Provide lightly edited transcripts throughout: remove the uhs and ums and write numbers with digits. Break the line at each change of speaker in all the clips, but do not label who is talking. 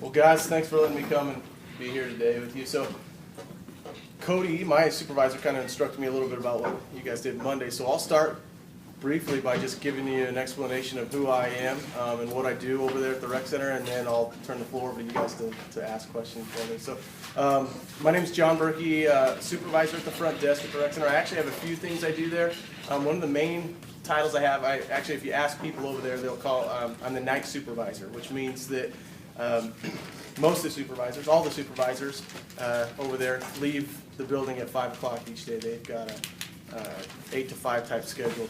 Well, guys, thanks for letting me come and be here today with you. So, Cody, my supervisor, kind of instructed me a little bit about what you guys did Monday. So I'll start briefly by just giving you an explanation of who I am and what I do over there at the rec center, and then I'll turn the floor over to you guys to ask questions for me. So, my name is John Berkey, supervisor at the front desk at the rec center. I actually have a few things I do there. One of the main titles I have, actually, if you ask people over there, they'll call, I'm the night supervisor, which means that most of the supervisors, all the supervisors over there leave the building at 5 o'clock each day. They've got a 8 to 5 type schedule.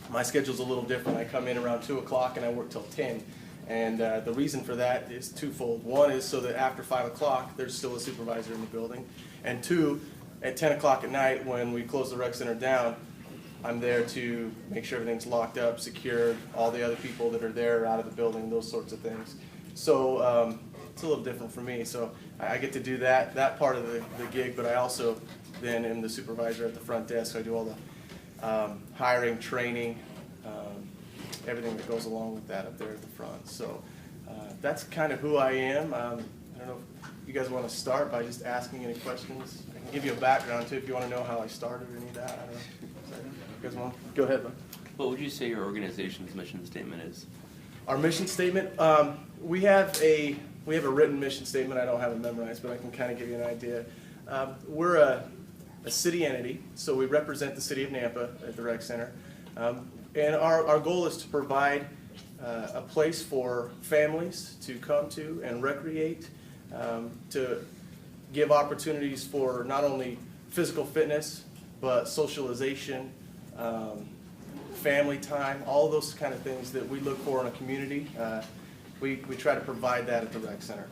My schedule's a little different. I come in around 2 o'clock and I work till 10. And the reason for that is twofold. One is so that after 5 o'clock, there's still a supervisor in the building. And two, at 10 o'clock at night, when we close the rec center down, I'm there to make sure everything's locked up, secured, all the other people that are there are out of the building, those sorts of things. So it's a little different for me. So I get to do that part of the gig, but I also then am the supervisor at the front desk. I do all the hiring, training, everything that goes along with that up there at the front. So that's kind of who I am. I don't know if you guys want to start by just asking any questions. I can give you a background too if you want to know how I started or any of that. I don't know. You guys want to go ahead, bud?
What would you say your organization's mission statement is?
Our mission statement, we have a written mission statement. I don't have it memorized, but I can kind of give you an idea. We're a city entity, so we represent the city of Nampa at the rec center. And our goal is to provide a place for families to come to and recreate, to give opportunities for not only physical fitness, but socialization, family time, all those kind of things that we look for in a community. We try to provide that at the rec center.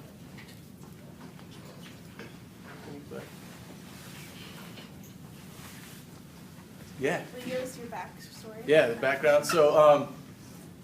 Yeah.
Will you give us your backstory?
Yeah, the background. So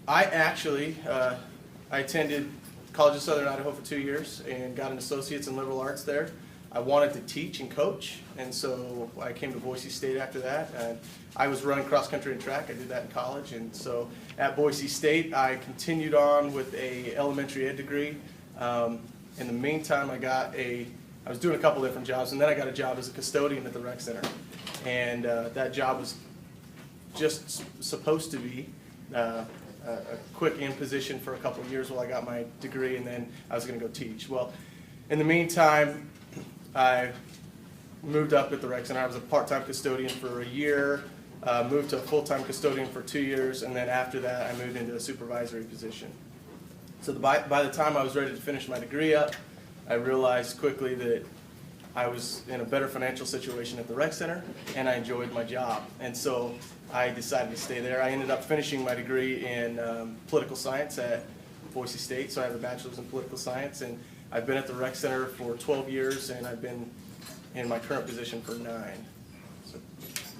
I actually, I attended College of Southern Idaho for 2 years and got an associate's in liberal arts there. I wanted to teach and coach, and so I came to Boise State after that. And I was running cross country and track. I did that in college, and so at Boise State, I continued on with a elementary ed degree. In the meantime, I was doing a couple different jobs, and then I got a job as a custodian at the rec center. And that job was just supposed to be a quick in position for a couple of years while I got my degree, and then I was going to go teach. Well, in the meantime, I moved up at the rec center. I was a part-time custodian for a year, moved to a full-time custodian for 2 years, and then after that I moved into a supervisory position. So by the time I was ready to finish my degree up, I realized quickly that I was in a better financial situation at the rec center, and I enjoyed my job. And so I decided to stay there. I ended up finishing my degree in political science at Boise State, so I have a bachelor's in political science, and I've been at the rec center for 12 years, and I've been in my current position for 9. So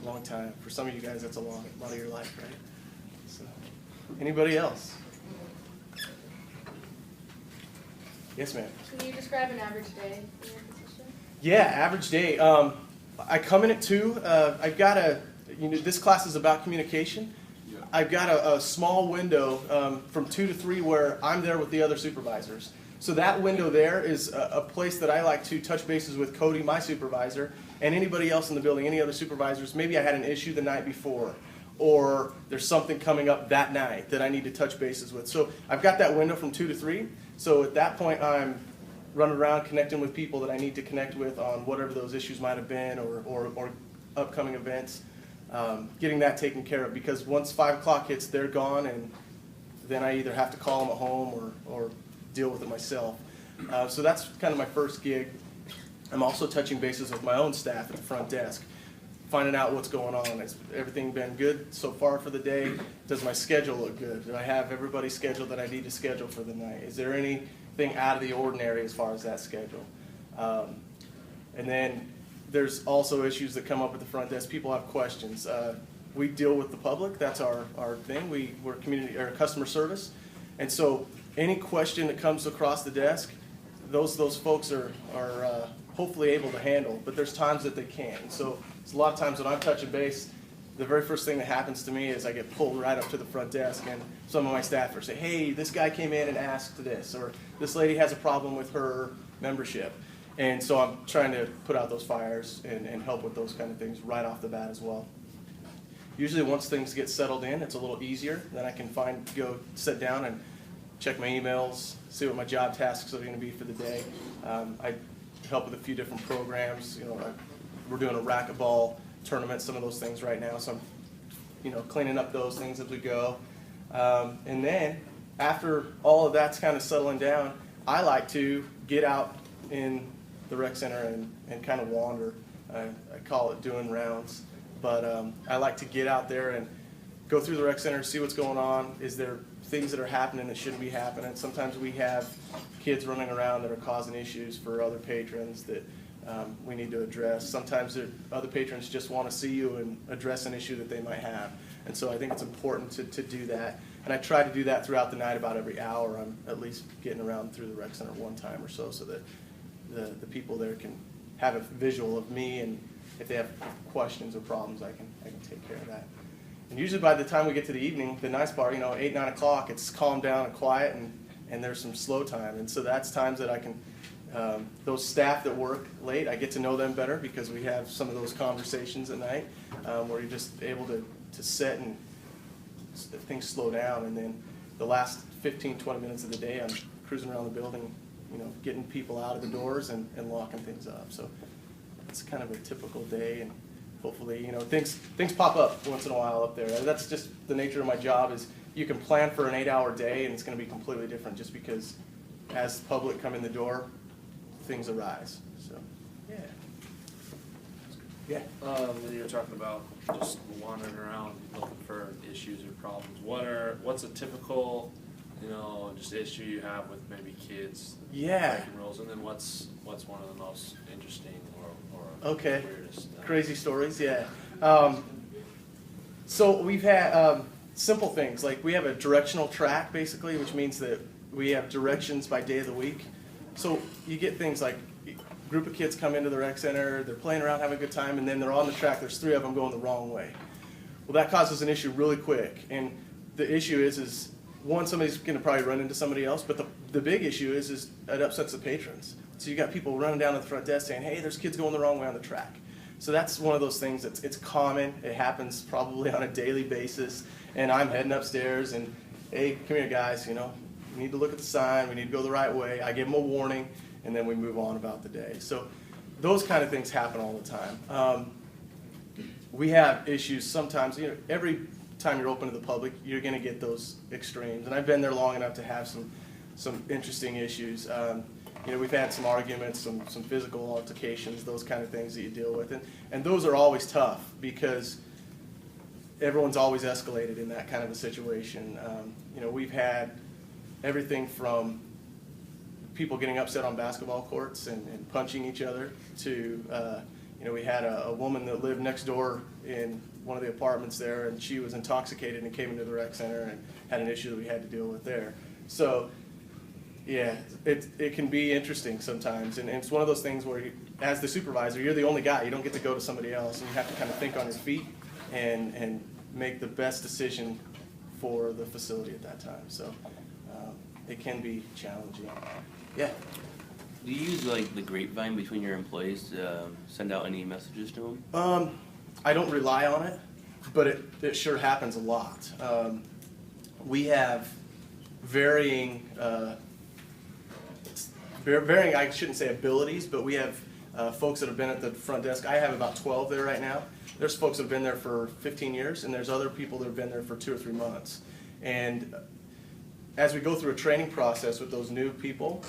a long time. For some of you guys, that's a lot of your life, right? So, anybody else? Yes, ma'am.
Can you describe an average day in your position?
Yeah, average day. I come in at 2. I've got this class is about communication. I've got a small window from 2 to 3 where I'm there with the other supervisors. So that window there is a place that I like to touch bases with Cody, my supervisor, and anybody else in the building, any other supervisors. Maybe I had an issue the night before, or there's something coming up that night that I need to touch bases with. So I've got that window from 2 to 3. So at that point, I'm running around connecting with people that I need to connect with on whatever those issues might have been or upcoming events, getting that taken care of. Because once 5 o'clock hits, they're gone, and then I either have to call them at home or deal with it myself. So that's kind of my first gig. I'm also touching bases with my own staff at the front desk, finding out what's going on. Has everything been good so far for the day? Does my schedule look good? Do I have everybody scheduled that I need to schedule for the night? Is there anything out of the ordinary as far as that schedule? And then there's also issues that come up at the front desk. People have questions. We deal with the public. That's our thing. We're community or customer service. And so any question that comes across the desk, those folks are hopefully able to handle, but there's times that they can't. So it's a lot of times when I'm touching base, the very first thing that happens to me is I get pulled right up to the front desk, and some of my staffers say, hey, this guy came in and asked this, or this lady has a problem with her membership. And so I'm trying to put out those fires and help with those kind of things right off the bat as well. Usually once things get settled in, it's a little easier. Then I can go sit down and check my emails, see what my job tasks are going to be for the day. I help with a few different programs. We're doing a racquetball tournament, some of those things right now. So I'm, cleaning up those things as we go. And then after all of that's kind of settling down, I like to get out in the rec center and kind of wander. I call it doing rounds. But I like to get out there and go through the rec center, see what's going on. Is there things that are happening that shouldn't be happening? Sometimes we have kids running around that are causing issues for other patrons that we need to address. Sometimes other patrons just want to see you and address an issue that they might have. And so I think it's important to do that. And I try to do that throughout the night. About every hour, I'm at least getting around through the rec center one time or so that the people there can have a visual of me, and if they have questions or problems, I can take care of that. And usually by the time we get to the evening, the nice part, 8, 9 o'clock, it's calmed down and quiet, and there's some slow time. And so that's times that I can, those staff that work late, I get to know them better because we have some of those conversations at night where you're just able to sit and things slow down. And then the last 15, 20 minutes of the day, I'm cruising around the building, getting people out of the doors and locking things up. So it's kind of a typical day, and hopefully, things pop up once in a while up there. That's just the nature of my job. Is you can plan for an 8-hour day, and it's going to be completely different just because as the public come in the door, things arise. So, yeah. Yeah.
When you're talking about just wandering around looking for issues or problems, what's a typical, just issue you have with maybe kids breaking rules, and then what's one of the most interesting or
okay,
weirdest?
Crazy stories, yeah. So we've had simple things like we have a directional track basically, which means that we have directions by day of the week. So you get things like a group of kids come into the rec center, they're playing around, having a good time, and then they're on the track. There's 3 of them going the wrong way. Well, that causes an issue really quick, and the issue is one, somebody's going to probably run into somebody else, but the big issue is it upsets the patrons. So you got people running down to the front desk saying, hey, there's kids going the wrong way on the track. So that's one of those things that's it's common. It happens probably on a daily basis, and I'm heading upstairs and, hey, come here, guys, we need to look at the sign, we need to go the right way. I give them a warning, and then we move on about the day. So those kind of things happen all the time. We have issues sometimes, every time you're open to the public, you're going to get those extremes. And I've been there long enough to have some interesting issues. We've had some arguments, some physical altercations, those kind of things that you deal with. And those are always tough because everyone's always escalated in that kind of a situation. We've had everything from people getting upset on basketball courts and punching each other to, we had a woman that lived next door in one of the apartments there, and she was intoxicated and came into the rec center and had an issue that we had to deal with there. So, yeah, it can be interesting sometimes, and it's one of those things where, as the supervisor, you're the only guy. You don't get to go to somebody else, and you have to kind of think on your feet and make the best decision for the facility at that time. So it can be challenging. Yeah.
Do you use the grapevine between your employees to send out any messages to them?
I don't rely on it, but it sure happens a lot. We have varying, I shouldn't say abilities, but we have folks that have been at the front desk. I have about 12 there right now. There's folks that have been there for 15 years, and there's other people that have been there for 2 or 3 months. And as we go through a training process with those new people,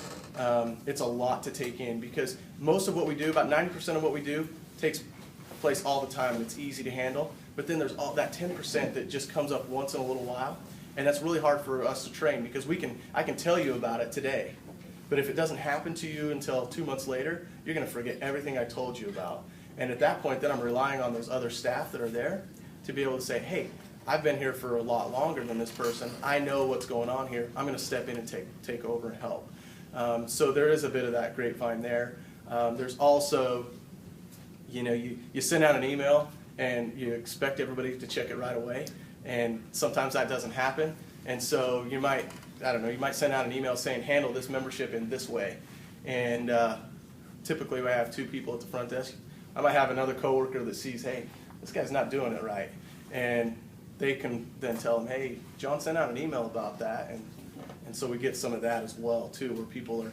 it's a lot to take in because most of what we do, about 90% of what we do, takes place all the time and it's easy to handle. But then there's all that 10% that just comes up once in a little while, and that's really hard for us to train because I can tell you about it today, but if it doesn't happen to you until 2 months later, you're going to forget everything I told you about. And at that point, then I'm relying on those other staff that are there to be able to say, hey, I've been here for a lot longer than this person. I know what's going on here. I'm going to step in and take over and help. So there is a bit of that grapevine there. There's also, you send out an email and you expect everybody to check it right away, and sometimes that doesn't happen. And so you might, I don't know, you might send out an email saying, handle this membership in this way. And typically we have 2 people at the front desk. I might have another coworker that sees, hey, this guy's not doing it right. And they can then tell them, hey, John sent out an email about that. And so we get some of that as well, too, where people are,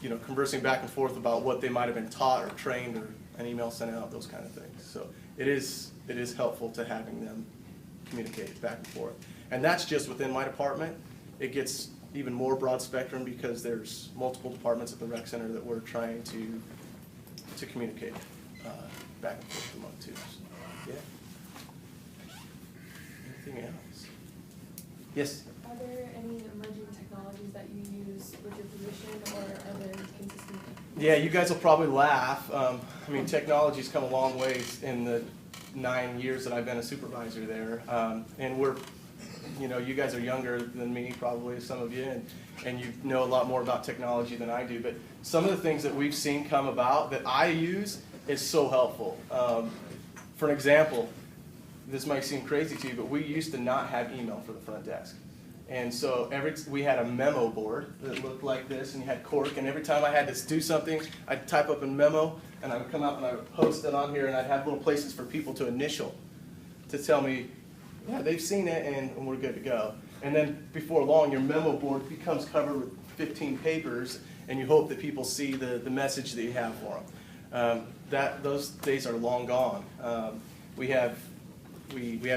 you know, conversing back and forth about what they might have been taught or trained, or an email sent out, those kind of things. So it is helpful to having them communicate back and forth. And that's just within my department. It gets even more broad spectrum because there's multiple departments at the rec center that we're trying to communicate back and forth among too. So, yeah. Anything else? Yes?
Are there any emerging technologies that you use with your position, or are they consistent?
Yeah, you guys will probably laugh. I mean, technology's come a long ways in the 9 years that I've been a supervisor there. And we're, you know, you guys are younger than me, probably, some of you, and you know a lot more about technology than I do. But some of the things that we've seen come about that I use is so helpful. For an example, this might seem crazy to you, but we used to not have email for the front desk. And so we had a memo board that looked like this, and you had cork, and every time I had to do something, I'd type up a memo, and I would come out and I would post it on here, and I'd have little places for people to initial, to tell me, yeah, they've seen it, and we're good to go. And then before long, your memo board becomes covered with 15 papers, and you hope that people see the message that you have for them. Those days are long gone. We have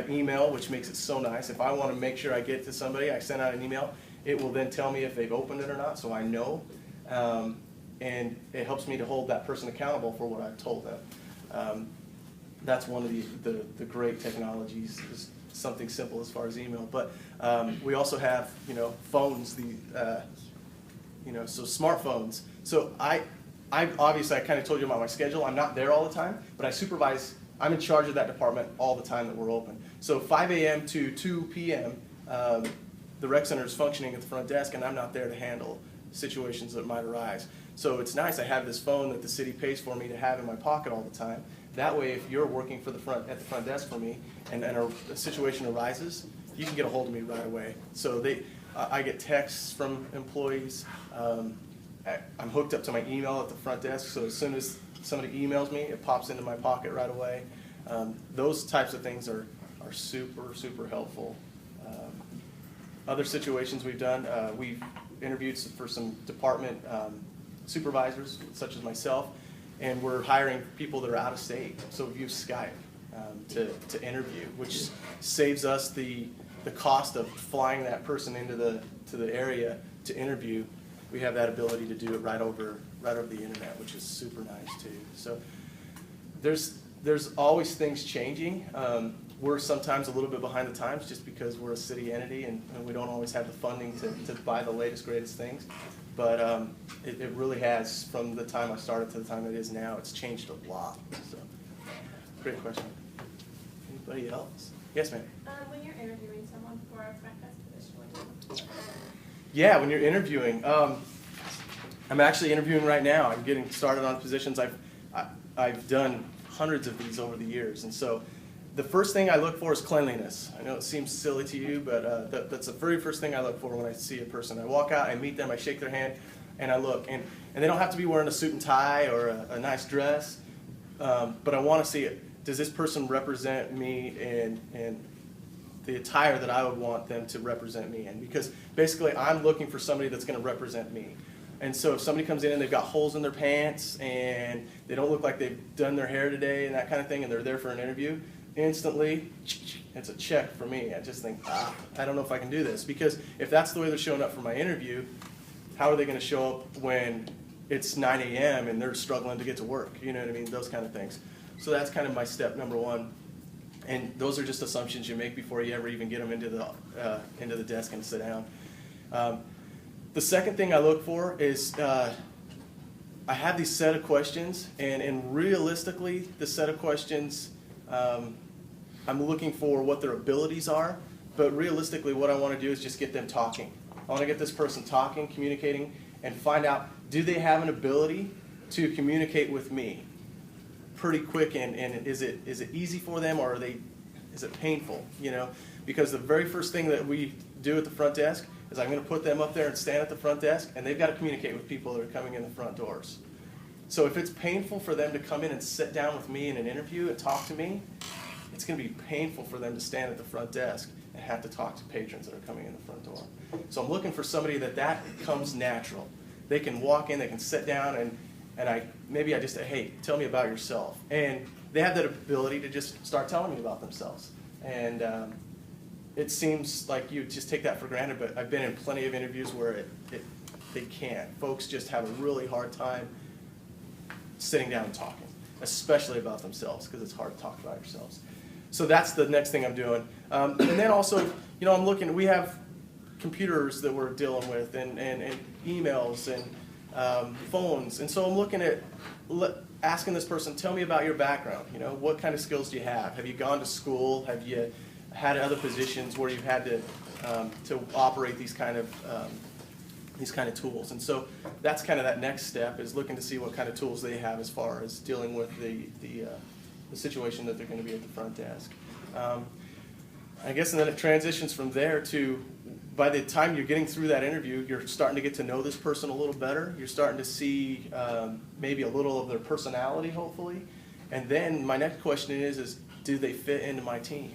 email, which makes it so nice. If I want to make sure I get to somebody, I send out an email. It will then tell me if they've opened it or not, so I know. And it helps me to hold that person accountable for what I've told them. That's one of the great technologies, is something simple as far as email. But we also have, you know, phones, so smartphones. So I obviously, I kind of told you about my schedule. I'm not there all the time, but I supervise. I'm in charge of that department all the time that we're open. So 5 a.m. to 2 p.m., the rec center is functioning at the front desk, and I'm not there to handle situations that might arise. So it's nice. I have this phone that the city pays for me to have in my pocket all the time. That way, if you're working at the front desk for me, and a situation arises, you can get a hold of me right away. So I get texts from employees. I'm hooked up to my email at the front desk, so as soon as somebody emails me, it pops into my pocket right away. Those types of things are super, super helpful. Other situations we've done, we've interviewed for some department supervisors, such as myself, and we're hiring people that are out of state. So we've used Skype to interview, which saves us the cost of flying that person into the area to interview. We have that ability to do it right over the internet, which is super nice too. So there's always things changing. We're sometimes a little bit behind the times just because we're a city entity and we don't always have the funding to buy the latest, greatest things. But it really has, from the time I started to the time it is now, it's changed a lot. So, great question. Anybody else? Yes, ma'am.
When you're interviewing someone for a front desk position, what do you look for?
Yeah, when you're interviewing, I'm actually interviewing right now. I'm getting started on positions. I've done hundreds of these over the years, and so the first thing I look for is cleanliness. I know it seems silly to you, but that's the very first thing I look for when I see a person. I walk out, I meet them, I shake their hand, and I look. And they don't have to be wearing a suit and tie or a nice dress, but I want to see it. Does this person represent me in the attire that I would want them to represent me in? Because basically I'm looking for somebody that's going to represent me. And so if somebody comes in and they've got holes in their pants and they don't look like they've done their hair today and that kind of thing, and they're there for an interview, instantly, it's a check for me. I just think, I don't know if I can do this. Because if that's the way they're showing up for my interview, how are they going to show up when it's 9 a.m. and they're struggling to get to work? You know what I mean? Those kind of things. So that's kind of my step number one. And those are just assumptions you make before you ever even get them into the desk and sit down. The second thing I look for is I have these set of questions, and realistically, the set of questions, I'm looking for what their abilities are, but realistically what I want to do is just get them talking. I want to get this person talking, communicating, and find out, do they have an ability to communicate with me? pretty quick, and is it easy for them, or is it painful, you know? Because the very first thing that we do at the front desk is I'm going to put them up there and stand at the front desk, and they've got to communicate with people that are coming in the front doors. So if it's painful for them to come in and sit down with me in an interview and talk to me, it's going to be painful for them to stand at the front desk and have to talk to patrons that are coming in the front door. So I'm looking for somebody that comes natural. They can walk in, they can sit down, and maybe I just say, hey, tell me about yourself. And they have that ability to just start telling me about themselves. And it seems like you just take that for granted, but I've been in plenty of interviews where they can't. Folks just have a really hard time sitting down and talking, especially about themselves, because it's hard to talk about yourselves. So that's the next thing I'm doing. And then also, you know, I'm looking, we have computers that we're dealing with, and emails, and phones. And so I'm looking at asking this person, tell me about your background. You know, what kind of skills do you have? Have you gone to school? Have you had other positions where you've had to operate these kind of tools? And so that's kind of that next step, is looking to see what kind of tools they have as far as dealing with the situation that they're going to be at the front desk. I guess, and then it transitions from there to, by the time you're getting through that interview, you're starting to get to know this person a little better. You're starting to see maybe a little of their personality, hopefully. And then my next question is do they fit into my team?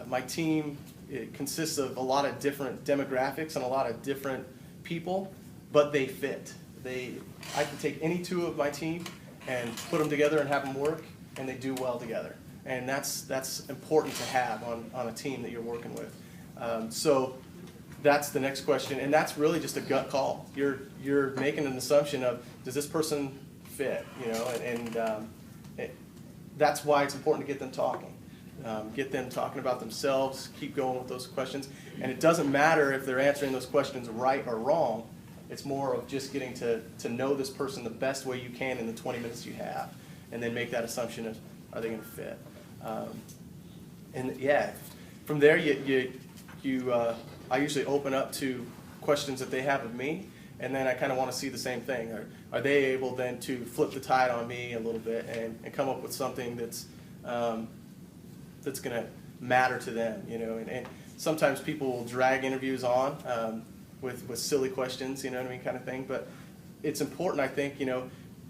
My team, it consists of a lot of different demographics and a lot of different people, but they fit. I can take any two of my team and put them together and have them work, and they do well together. And that's important to have on a team that you're working with. So that's the next question, and that's really just a gut call. You're making an assumption of, does this person fit? You know, and that's why it's important to get them talking. Get them talking about themselves, keep going with those questions. And it doesn't matter if they're answering those questions right or wrong. It's more of just getting to know this person the best way you can in the 20 minutes you have, and then make that assumption of, are they going to fit? And yeah, from there I usually open up to questions that they have of me, and then I kind of want to see the same thing. Are they able then to flip the tide on me a little bit and come up with something that's going to matter to them, you know? And sometimes people will drag interviews on with silly questions, you know what I mean, kind of thing. But it's important, I think, you know,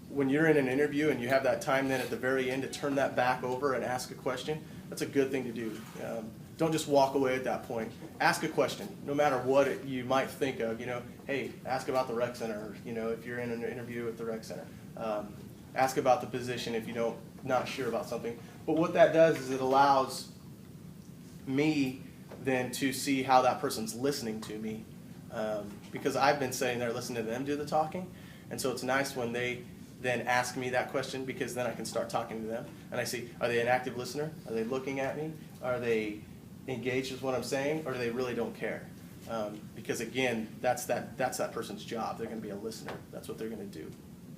when you're in an interview and you have that time then at the very end to turn that back over and ask a question, that's a good thing to do. Don't just walk away at that point. Ask a question, no matter what you might think of. You know, hey, ask about the rec center. You know, if you're in an interview at the rec center, ask about the position if you not sure about something. But what that does is it allows me then to see how that person's listening to me, because I've been sitting there listening to them do the talking, and so it's nice when they then ask me that question, because then I can start talking to them and I see, are they an active listener? Are they looking at me? Are they engaged with what I'm saying, or do they really don't care? Because again, that's that person's job. They're going to be a listener. That's what they're going to do.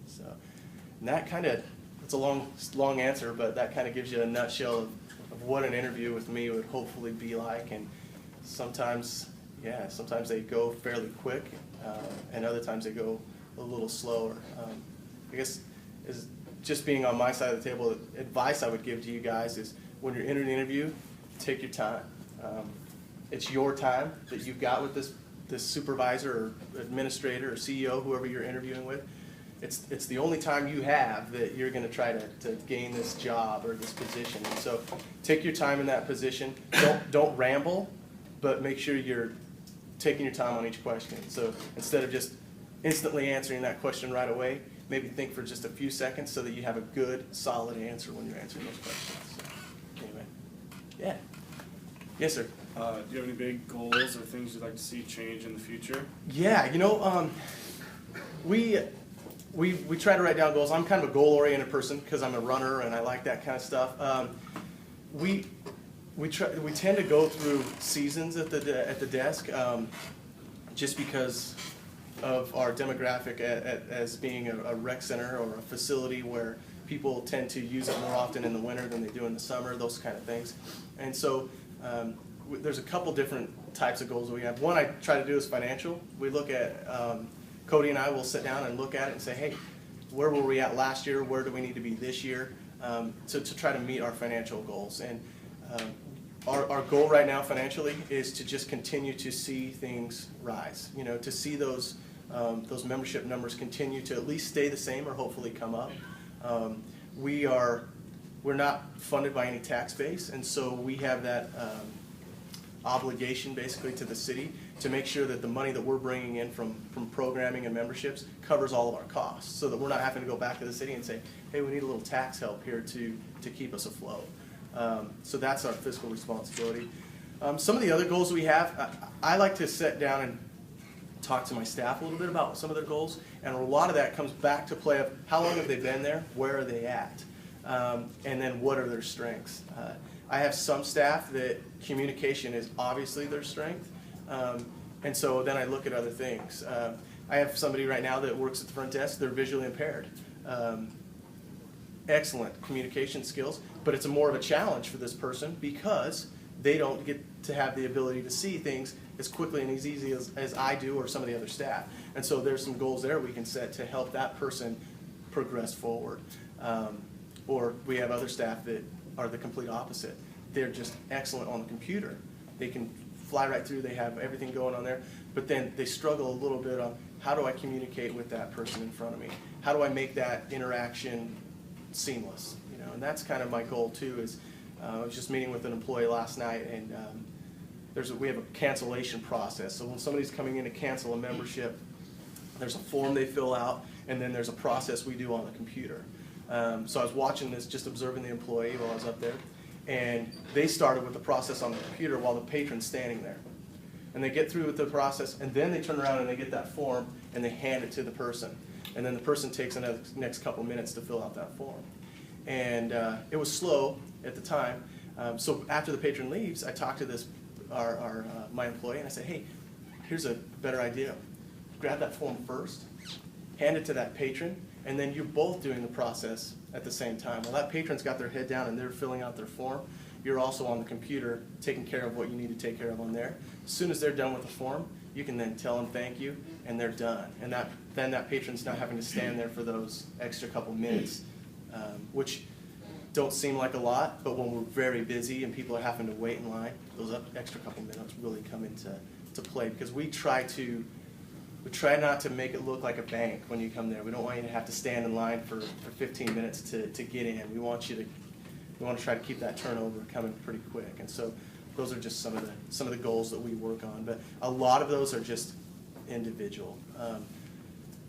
So, and that kind of, it's a long answer, but that kind of gives you a nutshell of what an interview with me would hopefully be like. And sometimes they go fairly quick, and other times they go a little slower. I guess is just being on my side of the table, advice I would give to you guys is, when you're in an interview, take your time. It's your time that you've got with this supervisor or administrator or CEO, whoever you're interviewing with. It's the only time you have that you're going to try to gain this job or this position. And so take your time in that position. Don't ramble, but make sure you're taking your time on each question. So instead of just instantly answering that question right away, maybe think for just a few seconds so that you have a good, solid answer when you're answering those questions. So, anyway, yeah. Yes, sir.
Do you have any big goals or things you'd like to see change in the future?
Yeah, you know, we try to write down goals. I'm kind of a goal-oriented person because I'm a runner and I like that kind of stuff. We tend to go through seasons at the desk, just because of our demographic as being a rec center or a facility where people tend to use it more often in the winter than they do in the summer, those kind of things. And so there's a couple different types of goals that we have. One I try to do is financial. We look at, Cody and I will sit down and look at it and say, hey, where were we at last year, where do we need to be this year, to try to meet our financial goals. And our goal right now financially is to just continue to see things rise, to see those membership numbers continue to at least stay the same or hopefully come up. We're not funded by any tax base, and so we have that obligation basically to the city to make sure that the money that we're bringing in from programming and memberships covers all of our costs, so that we're not having to go back to the city and say, hey, we need a little tax help here to keep us afloat. So that's our fiscal responsibility. Some of the other goals we have, I like to sit down and talk to my staff a little bit about some of their goals, and a lot of that comes back to play of how long have they been there, where are they at, and then what are their strengths. I have some staff that communication is obviously their strength, and so then I look at other things. I have somebody right now that works at the front desk, they're visually impaired. Excellent communication skills, but it's more of a challenge for this person because they don't get to have the ability to see things as quickly and as easy as I do or some of the other staff. And so there's some goals there we can set to help that person progress forward. Or we have other staff that are the complete opposite. They're just excellent on the computer. They can fly right through, they have everything going on there, but then they struggle a little bit on how do I communicate with that person in front of me? How do I make that interaction seamless? And that's kind of my goal too. Is I was just meeting with an employee last night, and we have a cancellation process. So when somebody's coming in to cancel a membership, there's a form they fill out, and then there's a process we do on the computer. So I was watching this, just observing the employee while I was up there, and they started with the process on the computer while the patron's standing there. And they get through with the process, and then they turn around and they get that form, and they hand it to the person. And then the person takes the next couple minutes to fill out that form. And it was slow at the time. So after the patron leaves, I talked to my employee, and I said, hey, here's a better idea. Grab that form first, hand it to that patron, and then you're both doing the process at the same time. While that patron's got their head down and they're filling out their form, you're also on the computer taking care of what you need to take care of on there. As soon as they're done with the form, you can then tell them thank you, and they're done. And then that patron's not having to stand there for those extra couple minutes, which don't seem like a lot, but when we're very busy and people are having to wait in line, those extra couple minutes really come into play, because we try not to make it look like a bank when you come there. We don't want you to have to stand in line for 15 minutes to get in. We want to try to keep that turnover coming pretty quick. And so those are just some of the goals that we work on. But a lot of those are just individual.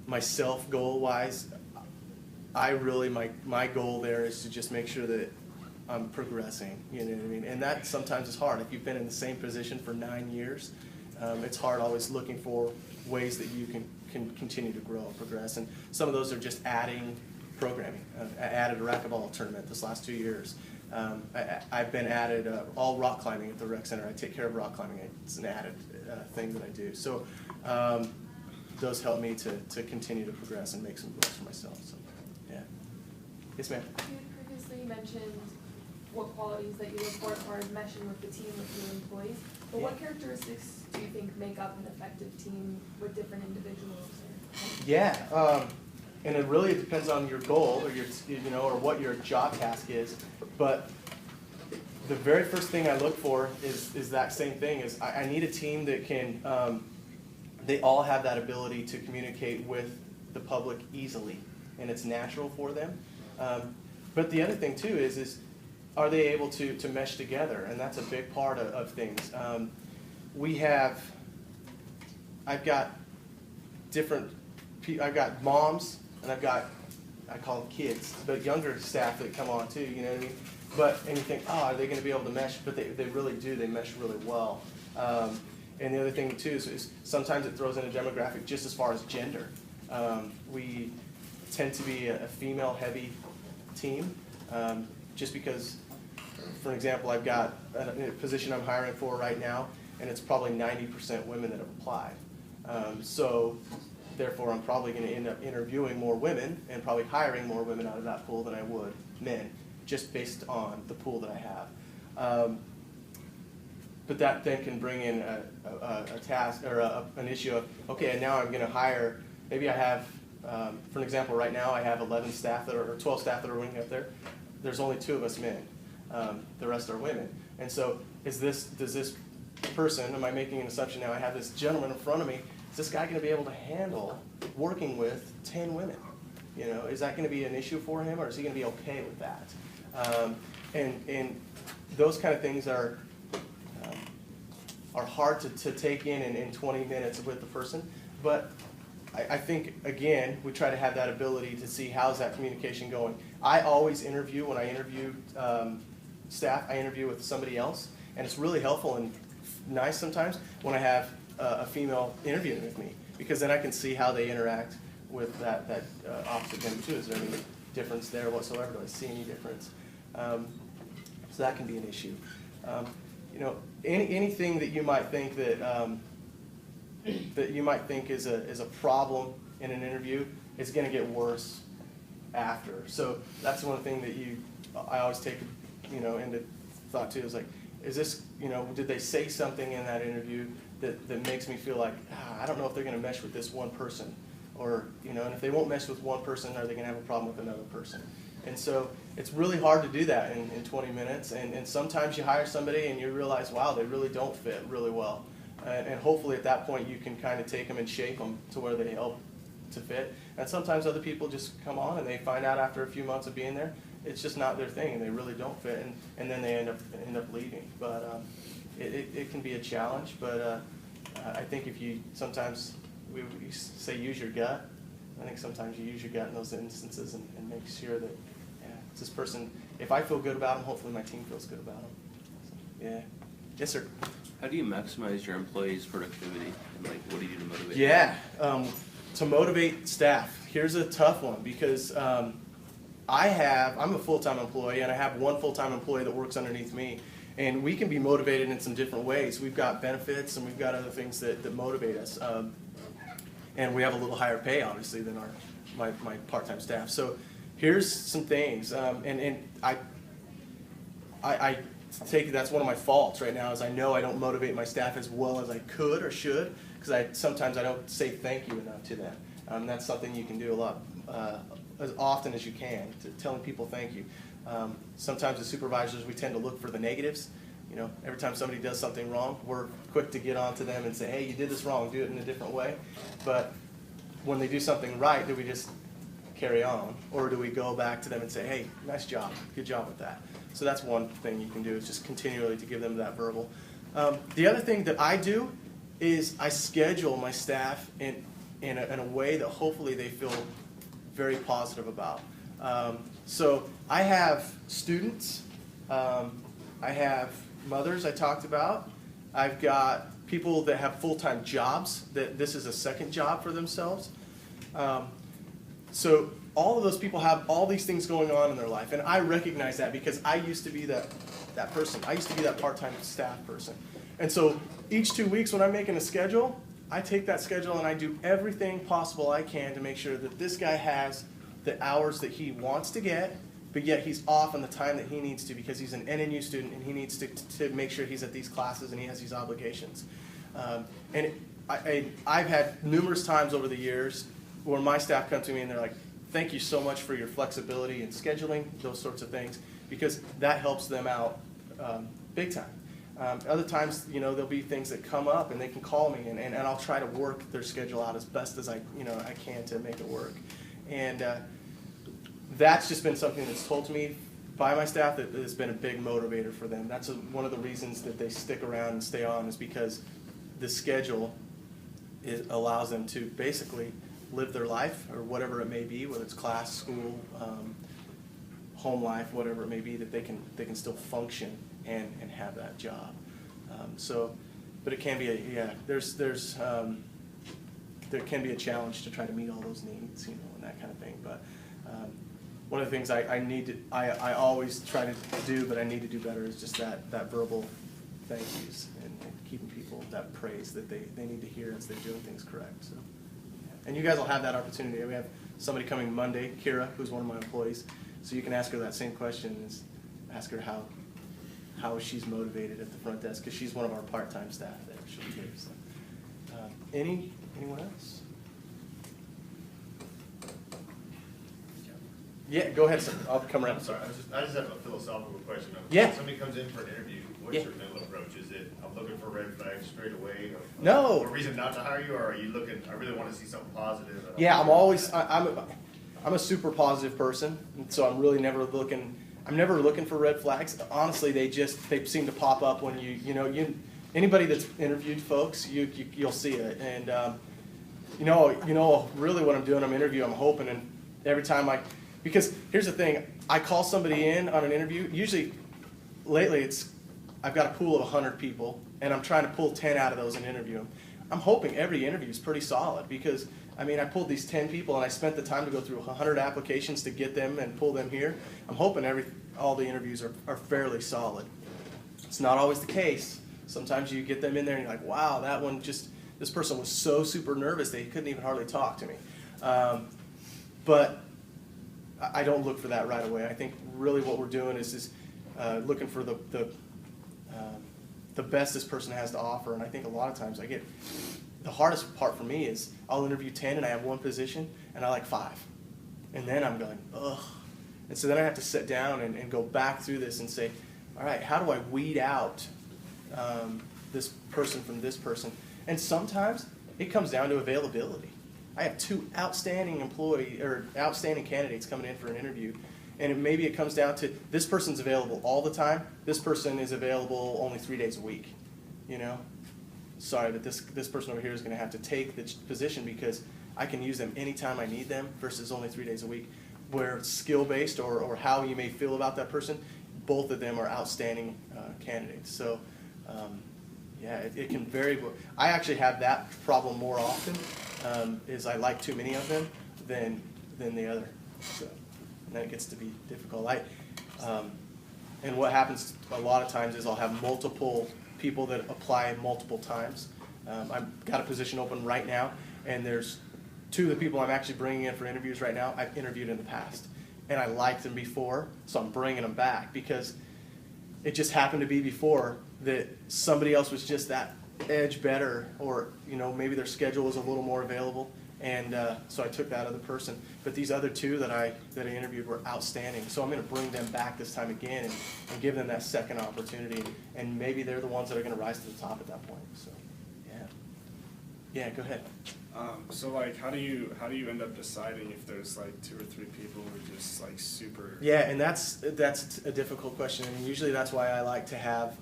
Myself, goal-wise, my goal there is to just make sure that I'm progressing. You know what I mean? And that sometimes is hard. If you've been in the same position for 9 years, it's hard always looking for ways that you can continue to grow and progress. And some of those are just adding programming. I added a racquetball tournament this last 2 years. I've been added all rock climbing at the rec center. I take care of rock climbing. It's an added thing that I do. So those help me to continue to progress and make some goals for myself. So yeah. Yes, ma'am.
You previously mentioned what qualities that you look for as far as meshing with the team with your employees. But what characteristics do you think make up an effective team with different individuals?
Yeah, and it really depends on your goal or or what your job task is. But the very first thing I look for is that same thing. Is I need a team that can. They all have that ability to communicate with the public easily, and it's natural for them. But the other thing too is are they able to mesh together? And that's a big part of things. I've got moms, and I call them kids, but younger staff that come on too, you know what I mean? And you think, are they going to be able to mesh? But they really do, they mesh really well. And the other thing too is sometimes it throws in a demographic just as far as gender. We tend to be a female-heavy team, just because, for example, I've got a position I'm hiring for right now, and it's probably 90% women that have applied. So therefore, I'm probably going to end up interviewing more women and probably hiring more women out of that pool than I would men, just based on the pool that I have. But that then can bring in a task or an issue of, okay, and now I'm going to hire, maybe I have For an example, right now I have 11 staff that are, or 12 staff that are working up there. There's only 2 of us men. The rest are women. And so does this person, am I making an assumption now, I have this gentleman in front of me, is this guy going to be able to handle working with 10 women? You know, is that going to be an issue for him, or is he going to be okay with that? And those kind of things are hard to take in 20 minutes with the person. But I think, again, we try to have that ability to see how's that communication going. I always interview, when I interview staff, I interview with somebody else. And it's really helpful and nice sometimes when I have a female interviewing with me, because then I can see how they interact with that opposite gender too. Is there any difference there whatsoever? Do I see any difference? So that can be an issue. You know, anything that you might think that you might think is a problem in an interview is going to get worse after. So that's one thing that I always take, you know, into thought too. Is like, is this, you know, did they say something in that interview that makes me feel like, I don't know if they're going to mesh with this one person, or, you know, and if they won't mesh with one person, are they going to have a problem with another person? And so it's really hard to do that in 20 minutes. And sometimes you hire somebody and you realize, wow, they really don't fit really well. And hopefully at that point you can kind of take them and shape them to where they help to fit. And sometimes other people just come on and they find out after a few months of being there, it's just not their thing and they really don't fit, and then they end up leaving. But it can be a challenge, but I think if you, sometimes we say use your gut. I think sometimes you use your gut in those instances and make sure that, yeah, it's this person, if I feel good about them, hopefully my team feels good about them. So, yeah. Yes, sir.
How do you maximize your employees' productivity, and like, what do you do to motivate them?
Yeah, to motivate staff, here's a tough one, because I'm a full-time employee, and I have one full-time employee that works underneath me, and we can be motivated in some different ways. We've got benefits, and we've got other things that motivate us, and we have a little higher pay, obviously, than my part-time staff. So here's some things, and I take that's one of my faults right now, is I know I don't motivate my staff as well as I could or should, because sometimes I don't say thank you enough to them. That's something you can do a lot, as often as you can, to telling people thank you. Sometimes as supervisors, we tend to look for the negatives. You know, every time somebody does something wrong, we're quick to get on to them and say, hey, you did this wrong, do it in a different way. But when they do something right, do we just carry on? Or do we go back to them and say, hey, nice job, good job with that? So that's one thing you can do, is just continually to give them that verbal. The other thing that I do is I schedule my staff in a way that hopefully they feel very positive about. So I have students, I have mothers I talked about, I've got people that have full-time jobs, that this is a second job for themselves. So all of those people have all these things going on in their life, and I recognize that because I used to be that person. I used to be that part-time staff person. And so each 2 weeks when I'm making a schedule, I take that schedule and I do everything possible I can to make sure that this guy has the hours that he wants to get, but yet he's off on the time that he needs to, because he's an NNU student and he needs to make sure he's at these classes and he has these obligations. I've had numerous times over the years where my staff come to me and they're like, thank you so much for your flexibility in scheduling, those sorts of things, because that helps them out big time. Other times, you know, there'll be things that come up and they can call me and I'll try to work their schedule out as best as I can to make it work. And that's just been something that's told to me by my staff that has been a big motivator for them. That's one of the reasons that they stick around and stay on, is because the schedule allows them to basically live their life, or whatever it may be, whether it's class, school, home life, whatever it may be, that they can still function and have that job. But it can be there can be a challenge to try to meet all those needs, you know, and that kind of thing. But one of the things I always try to do, but I need to do better, is just that verbal thank yous and keeping people that praise that they need to hear as they're doing things correct. So, yeah. And you guys will have that opportunity. We have somebody coming Monday, Kira, who's one of my employees, so you can ask her that same question, is ask her how she's motivated at the front desk, because she's one of our part-time staff there. She'll be here. So, anyone else? Yeah, go ahead, sir. I'll come around.
I'm sorry, I just have a philosophical question.
Yeah.
If somebody comes in for an interview, what's
Yeah.
your mental approach? Is it, I'm looking for red flags straight away? Or
No.
a reason not to hire you, or are you looking, I really want to see something positive?
Yeah, I'm a super positive person, and so I'm really never looking. I'm never looking for red flags. Honestly, they seem to pop up when anybody that's interviewed folks, you'll see it. And really what I'm doing, I'm interviewing. I'm hoping, and every time because here's the thing, I call somebody in on an interview. Usually, lately I've got a pool of 100 people, and I'm trying to pull 10 out of those and interview them. I'm hoping every interview is pretty solid because, I mean, I pulled these 10 people and I spent the time to go through 100 applications to get them and pull them here. I'm hoping all the interviews are fairly solid. It's not always the case. Sometimes you get them in there and you're like, wow, this person was so super nervous they couldn't even hardly talk to me. But I don't look for that right away. I think really what we're doing is looking for the best this person has to offer. And I think a lot of times the hardest part for me is I'll interview 10 and I have one position and I like 5. And then I'm going, ugh. And so then I have to sit down and go back through this and say, all right, how do I weed out this person from this person? And sometimes it comes down to availability. I have 2 outstanding candidates coming in for an interview. And maybe it comes down to this person's available all the time. This person is available only 3 days a week. Sorry, but this person over here is going to have to take the position because I can use them anytime I need them versus only 3 days a week. Where it's skill-based or how you may feel about that person, both of them are outstanding candidates. So, it can vary. I actually have that problem more often, is I like too many of them than the other. So, and then it gets to be difficult. And what happens a lot of times is I'll have multiple people that apply multiple times. I've got a position open right now, and there's 2 of the people I'm actually bringing in for interviews right now I've interviewed in the past. And I liked them before, so I'm bringing them back because it just happened to be before that somebody else was just that edge better, or maybe their schedule was a little more available, and so I took that other person. But these other 2 that I interviewed were outstanding, so I'm going to bring them back this time again and give them that second opportunity, and maybe they're the ones that are going to rise to the top at that point. So, yeah, go ahead.
So like, how do you end up deciding if there's like 2 or 3 people who are just like super?
Yeah, and that's a difficult question. I mean, usually that's why I like to have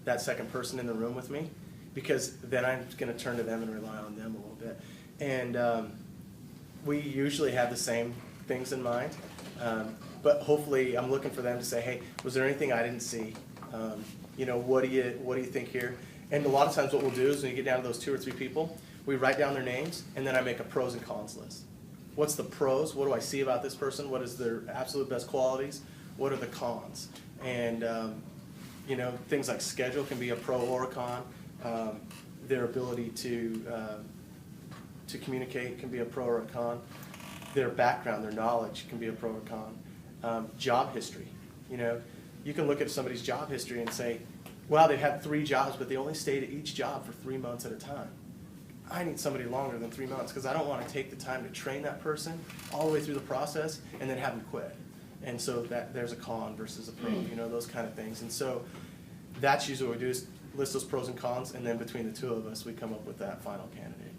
that second person in the room with me, because then I'm going to turn to them and rely on them a little bit. And we usually have the same things in mind, but hopefully I'm looking for them to say, hey, was there anything I didn't see? What do you think here? And a lot of times what we'll do is when you get down to those 2 or 3 people, we write down their names, and then I make a pros and cons list. What's the pros? What do I see about this person? What is their absolute best qualities? What are the cons? And, things like schedule can be a pro or a con. Their ability to communicate can be a pro or a con. Their background, their knowledge can be a pro or con. Job history. You can look at somebody's job history and say, well, they've had 3 jobs, but they only stayed at each job for 3 months at a time. I need somebody longer than 3 months because I don't want to take the time to train that person all the way through the process and then have them quit. And so there's a con versus a pro, those kind of things. And so that's usually what we do, is list those pros and cons, and then between the 2 of us, we come up with that final candidate.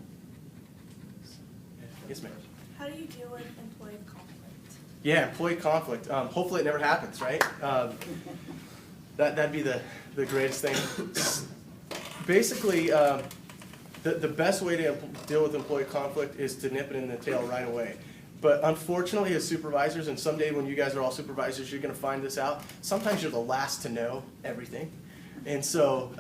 Yes, ma'am.
How do you deal with employee conflict?
Yeah, employee conflict. Hopefully it never happens, right? That'd be the greatest thing. Basically, the best way to deal with employee conflict is to nip it in the tail right away. But unfortunately, as supervisors, and someday when you guys are all supervisors, you're going to find this out, sometimes you're the last to know everything. And so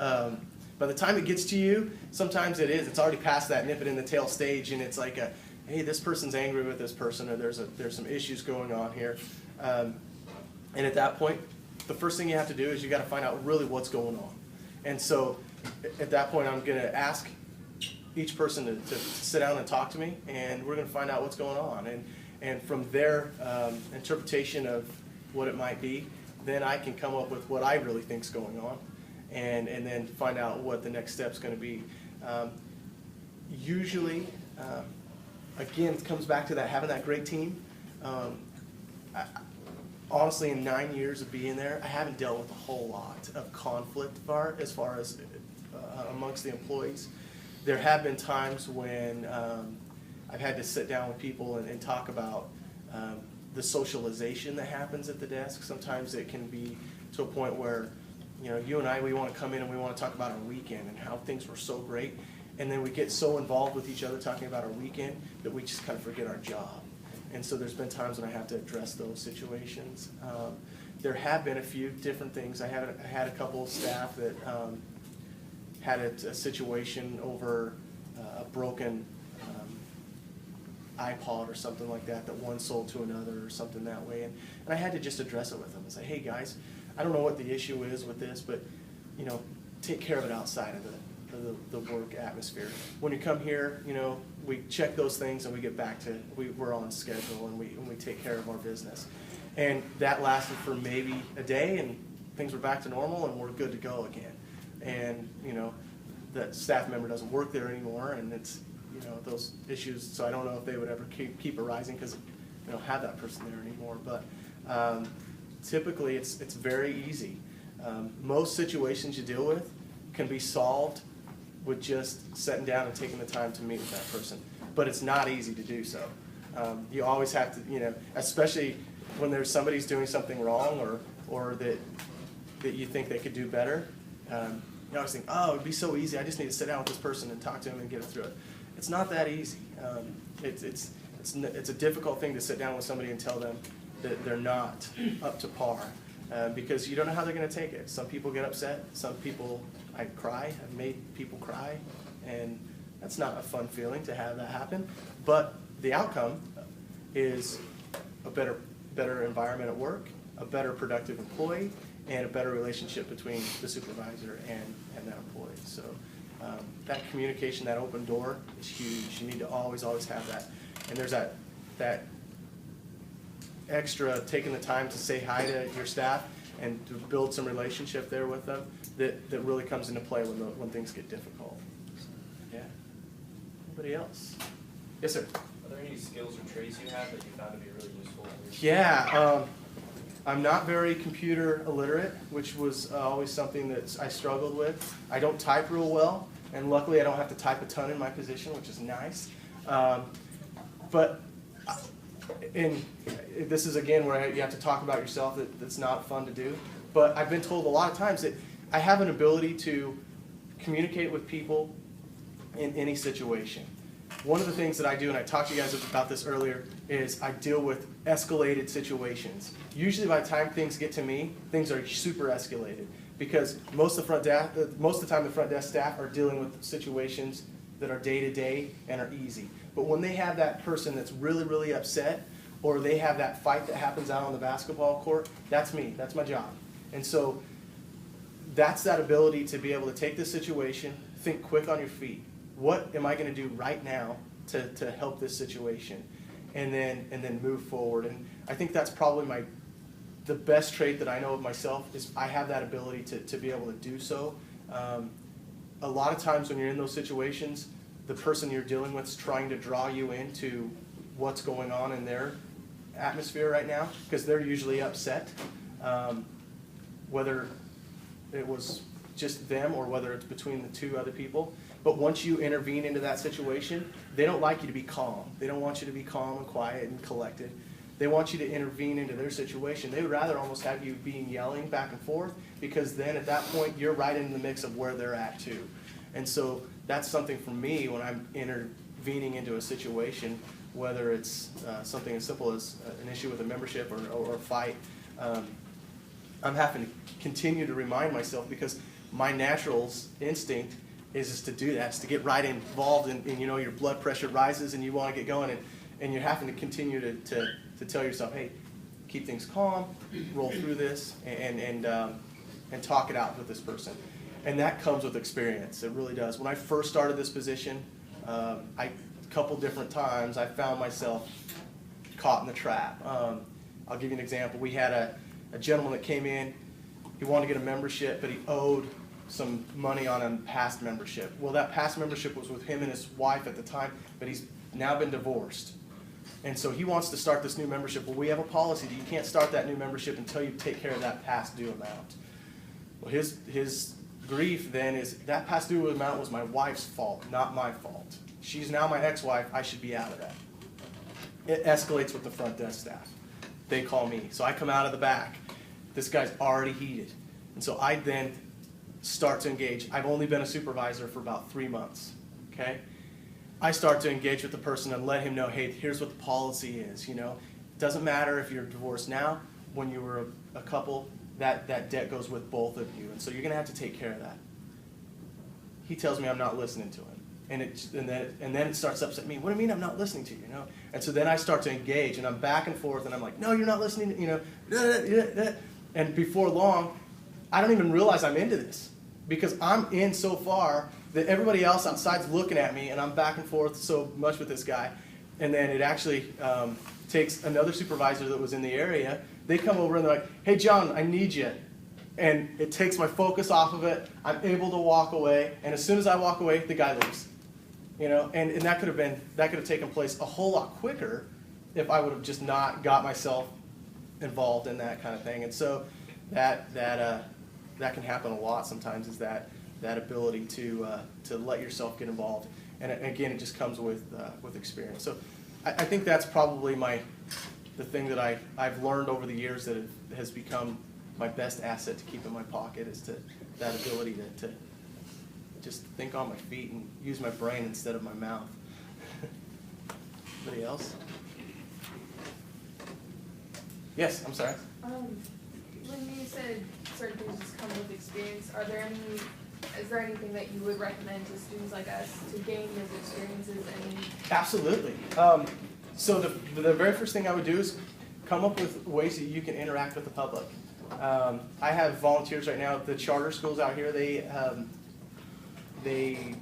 by the time it gets to you, sometimes it's already past that nip it in the tail stage, and it's like hey, this person's angry with this person, or there's some issues going on here. And at that point, the first thing you have to do is you got to find out really what's going on. And so at that point, I'm going to ask each person to sit down and talk to me, and we're going to find out what's going on. And from their interpretation of what it might be, then I can come up with what I really think is going on, and then find out what the next step's going to be. Usually, again, it comes back to having that great team. honestly, in 9 years of being there, I haven't dealt with a whole lot of conflict as far as amongst the employees. There have been times when I've had to sit down with people and talk about the socialization that happens at the desk. Sometimes it can be to a point where, you and I, we want to come in and we want to talk about our weekend and how things were so great. And then we get so involved with each other talking about our weekend that we just kind of forget our job. And so there's been times when I have to address those situations. There have been a few different things. I had a couple of staff that had a situation over a broken iPod or something like that one sold to another or something that way. And I had to just address it with them and say, hey guys, I don't know what the issue is with this, but take care of it outside of the work atmosphere. When you come here, we check those things and we get back to, we're on schedule and we take care of our business. And that lasted for maybe a day and things were back to normal and we're good to go again. And, that staff member doesn't work there anymore and it's, those issues, so I don't know if they would ever keep arising because they don't have that person there anymore. But typically it's very easy. Most situations you deal with can be solved with just sitting down and taking the time to meet with that person. But it's not easy to do so. You always have to, especially when there's somebody's doing something wrong or that you think they could do better. You always think, oh, it'd be so easy. I just need to sit down with this person and talk to them and get it through it. It's not that easy. It's a difficult thing to sit down with somebody and tell them that they're not up to par because you don't know how they're going to take it. Some people get upset. Some people, I cry. I've made people cry, and that's not a fun feeling to have that happen. But the outcome is a better environment at work, a better productive employee, and a better relationship between the supervisor and that employee. So that communication, that open door is huge. You need to always have that. And there's that extra taking the time to say hi to your staff and to build some relationship there with them that really comes into play when things get difficult. So, yeah. Anybody else? Yes, sir.
Are there any skills or traits you have that you found to be really useful?
Yeah. I'm not very computer illiterate, which was always something that I struggled with. I don't type real well, and luckily I don't have to type a ton in my position, which is nice. But this is again where you have to talk about yourself. That's not fun to do. But I've been told a lot of times that I have an ability to communicate with people in any situation. One of the things that I do, and I talked to you guys about this earlier, is I deal with escalated situations. Usually by the time things get to me, things are super escalated because most of the time the front desk staff are dealing with situations that are day-to-day and are easy. But when they have that person that's really, really upset, or they have that fight that happens out on the basketball court, that's me. That's my job. And so that's that ability to be able to take this situation, think quick on your feet. What am I going to do right now to help this situation, and then move forward? And I think that's probably the best trait that I know of myself is I have that ability to be able to do so. A lot of times when you're in those situations, the person you're dealing with is trying to draw you into what's going on in their atmosphere right now because they're usually upset, whether it was just them or whether it's between the two other people. But once you intervene into that situation, they don't like you to be calm. They don't want you to be calm and quiet and collected. They want you to intervene into their situation. They would rather almost have you yelling back and forth because then at that point you're right in the mix of where they're at too. And so that's something for me when I'm intervening into a situation, whether it's something as simple as an issue with a membership or a fight. I'm having to continue to remind myself because my natural instinct is to do that, is to get right involved and your blood pressure rises and you want to get going and you're having to continue to tell yourself, hey, keep things calm, roll through this and talk it out with this person. And that comes with experience, it really does. When I first started this position, a couple different times I found myself caught in the trap. I'll give you an example. We had a gentleman that came in, he wanted to get a membership, but he owed some money on a past membership. Well, that past membership was with him and his wife at the time, but he's now been divorced. And so he wants to start this new membership. Well, we have a policy that you can't start that new membership until you take care of that past due amount. Well, his grief then is that past due amount was my wife's fault, not my fault. She's now my ex-wife. I should be out of that. It escalates with the front desk staff. They call me. So I come out of the back. This guy's already heated. And so I then start to engage. I've only been a supervisor for about 3 months. Okay? I start to engage with the person and let him know, hey, here's what the policy is. You know, it doesn't matter if you're divorced now. When you were a couple, that debt goes with both of you, and so you're going to have to take care of that. He tells me I'm not listening to him, and then it starts to upset me. What do you mean I'm not listening to you? You know, and so then I start to engage, and I'm back and forth, and I'm like, no, you're not listening. You know, and before long, I don't even realize I'm into this because I'm in so far that everybody else outside's looking at me, and I'm back and forth so much with this guy. And then it actually takes another supervisor that was in the area. They come over and they're like, hey, John, I need you. And it takes my focus off of it. I'm able to walk away. And as soon as I walk away, the guy leaves. You know, and that could have taken place a whole lot quicker if I would have just not got myself involved in that kind of thing. And so that can happen a lot sometimes, is that ability to let yourself get involved, and again, it just comes with experience. So I think that's probably the thing that I've learned over the years that has become my best asset to keep in my pocket, is that ability to just think on my feet and use my brain instead of my mouth. Anybody else? Yes, I'm sorry.
When you said certain things just come with experience, is there anything that you would recommend to students like us to gain those experiences?
Absolutely. So the very first thing I would do is come up with ways that you can interact with the public. I have volunteers right now at the charter schools out here. They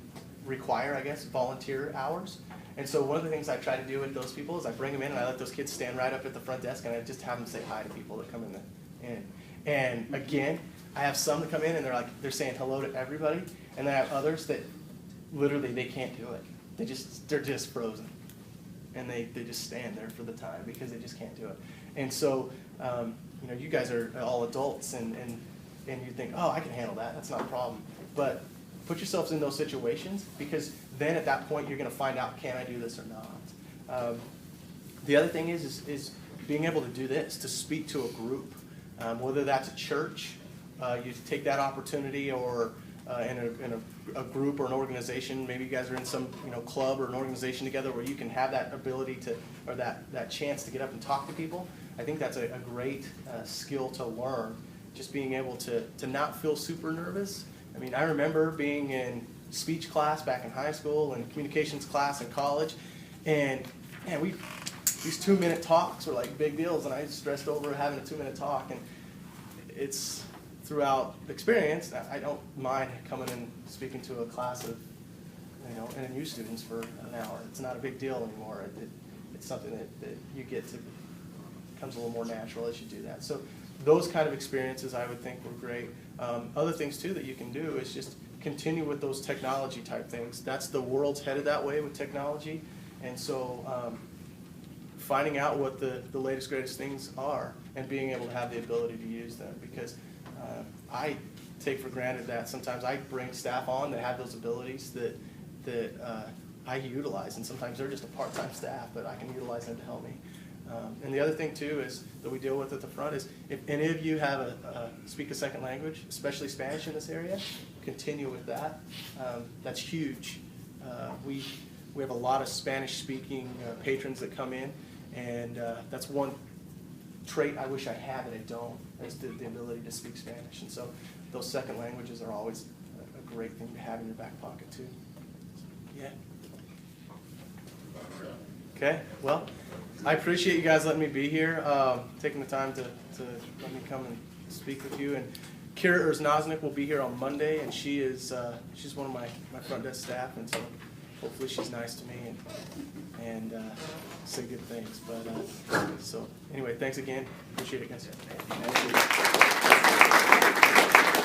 require, I guess, volunteer hours. And so one of the things I try to do with those people is I bring them in and I let those kids stand right up at the front desk and I just have them say hi to people that come in. And again, I have some that come in and they're saying hello to everybody, and then I have others that literally they can't do it. They're just frozen, and they just stand there for the time because they just can't do it. And so you know, you guys are all adults, and you think, oh, I can handle that. That's not a problem. But put yourselves in those situations, because then at that point you're going to find out, can I do this or not? The other thing is being able to do this, to speak to a group, whether that's a church. You take that opportunity, or in a group or an organization. Maybe you guys are in some club or an organization together where you can have that ability to, or that chance to get up and talk to people. I think that's a great skill to learn, just being able to not feel super nervous. I mean, I remember being in speech class back in high school and communications class in college, and man, these 2-minute talks were like big deals, and I stressed over having a 2-minute talk. And it's throughout experience, I don't mind coming and speaking to a class of NNU students for an hour. It's not a big deal anymore. It's something that you get to, becomes a little more natural as you do that. So those kind of experiences I would think were great. Other things too that you can do is just continue with those technology type things. That's the world's headed that way with technology, and so finding out what the latest greatest things are and being able to have the ability to use them, because I take for granted that sometimes I bring staff on that have those abilities that I utilize, and sometimes they're just a part-time staff, but I can utilize them to help me. And the other thing too is that we deal with at the front is, if any of you have speak a second language, especially Spanish in this area, continue with that. That's huge. We have a lot of Spanish-speaking patrons that come in, and that's one trait I wish I had that I don't, is the ability to speak Spanish. And so those second languages are always a great thing to have in your back pocket too. Yeah. Okay, well, I appreciate you guys letting me be here, taking the time to let me come and speak with you. And Kira Erznosnik will be here on Monday, and she's one of my front desk staff, and so hopefully she's nice to me and say good things. But so anyway, thanks again. Appreciate it, guys.